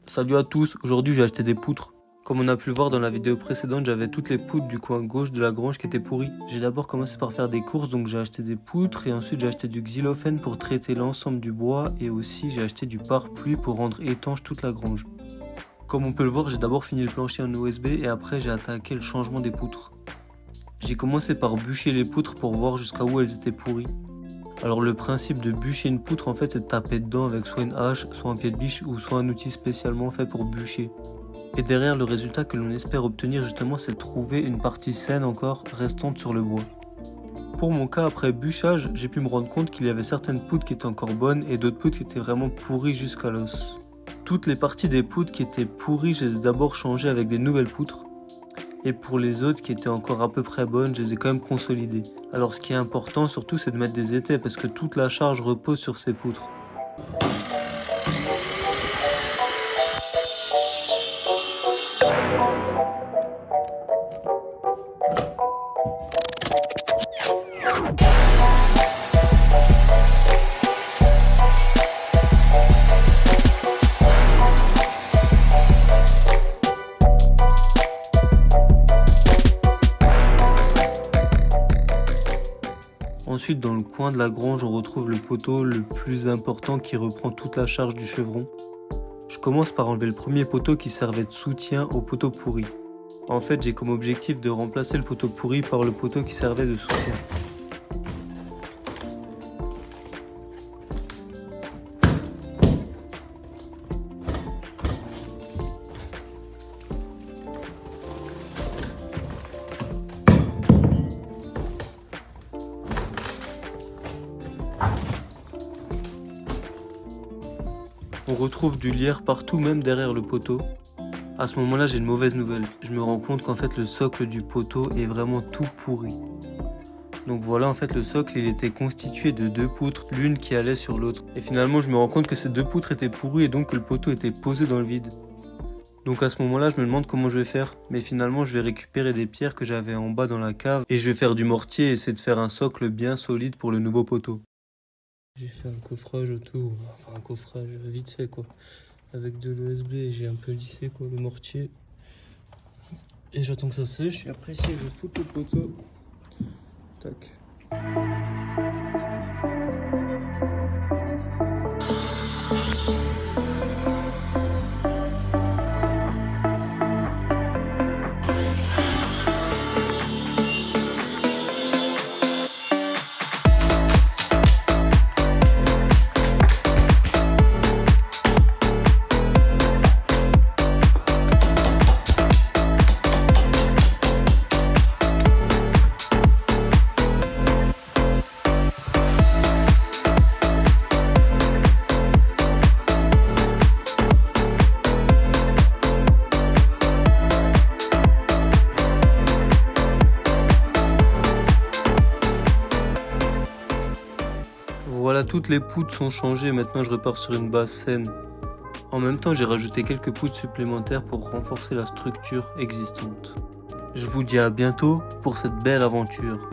Salut à tous, aujourd'hui j'ai acheté des poutres. Comme on a pu le voir dans la vidéo précédente, j'avais toutes les poutres du coin gauche de la grange qui étaient pourries. J'ai d'abord commencé par faire des courses, donc j'ai acheté des poutres et ensuite j'ai acheté du xylophène pour traiter l'ensemble du bois et aussi j'ai acheté du pare-pluie pour rendre étanche toute la grange. Comme on peut le voir, j'ai d'abord fini le plancher en OSB et après j'ai attaqué le changement des poutres. J'ai commencé par bûcher les poutres pour voir jusqu'à où elles étaient pourries. Alors le principe de bûcher une poutre en fait c'est de taper dedans avec soit une hache, soit un pied de biche ou soit un outil spécialement fait pour bûcher. Et derrière le résultat que l'on espère obtenir justement c'est de trouver une partie saine encore restante sur le bois. Pour mon cas après bûchage, j'ai pu me rendre compte qu'il y avait certaines poutres qui étaient encore bonnes et d'autres poutres qui étaient vraiment pourries jusqu'à l'os. Toutes les parties des poutres qui étaient pourries, je les ai d'abord changées avec des nouvelles poutres. Et pour les autres qui étaient encore à peu près bonnes, je les ai quand même consolidées. Alors ce qui est important surtout c'est de mettre des étais parce que toute la charge repose sur ces poutres. Ensuite, dans le coin de la grange, on retrouve le poteau le plus important qui reprend toute la charge du chevron. Je commence par enlever le premier poteau qui servait de soutien au poteau pourri. En fait, j'ai comme objectif de remplacer le poteau pourri par le poteau qui servait de soutien. On retrouve du lierre partout, même derrière le poteau. À ce moment-là, j'ai une mauvaise nouvelle. Je me rends compte qu'en fait, le socle du poteau est vraiment tout pourri. Donc voilà, en fait, le socle, il était constitué de deux poutres, l'une qui allait sur l'autre. Et finalement, je me rends compte que ces deux poutres étaient pourries et donc que le poteau était posé dans le vide. Donc à ce moment-là, je me demande comment je vais faire. Mais finalement, je vais récupérer des pierres que j'avais en bas dans la cave et je vais faire du mortier et essayer de faire un socle bien solide pour le nouveau poteau. J'ai fait un coffrage autour, enfin un coffrage vite fait quoi, avec de l'OSB et j'ai un peu lissé quoi le mortier. Et j'attends que ça sèche et après ici je vais foutre le poteau. Tac. Voilà, toutes les poutres sont changées, maintenant je repars sur une base saine. En même temps, j'ai rajouté quelques poutres supplémentaires pour renforcer la structure existante. Je vous dis à bientôt pour cette belle aventure.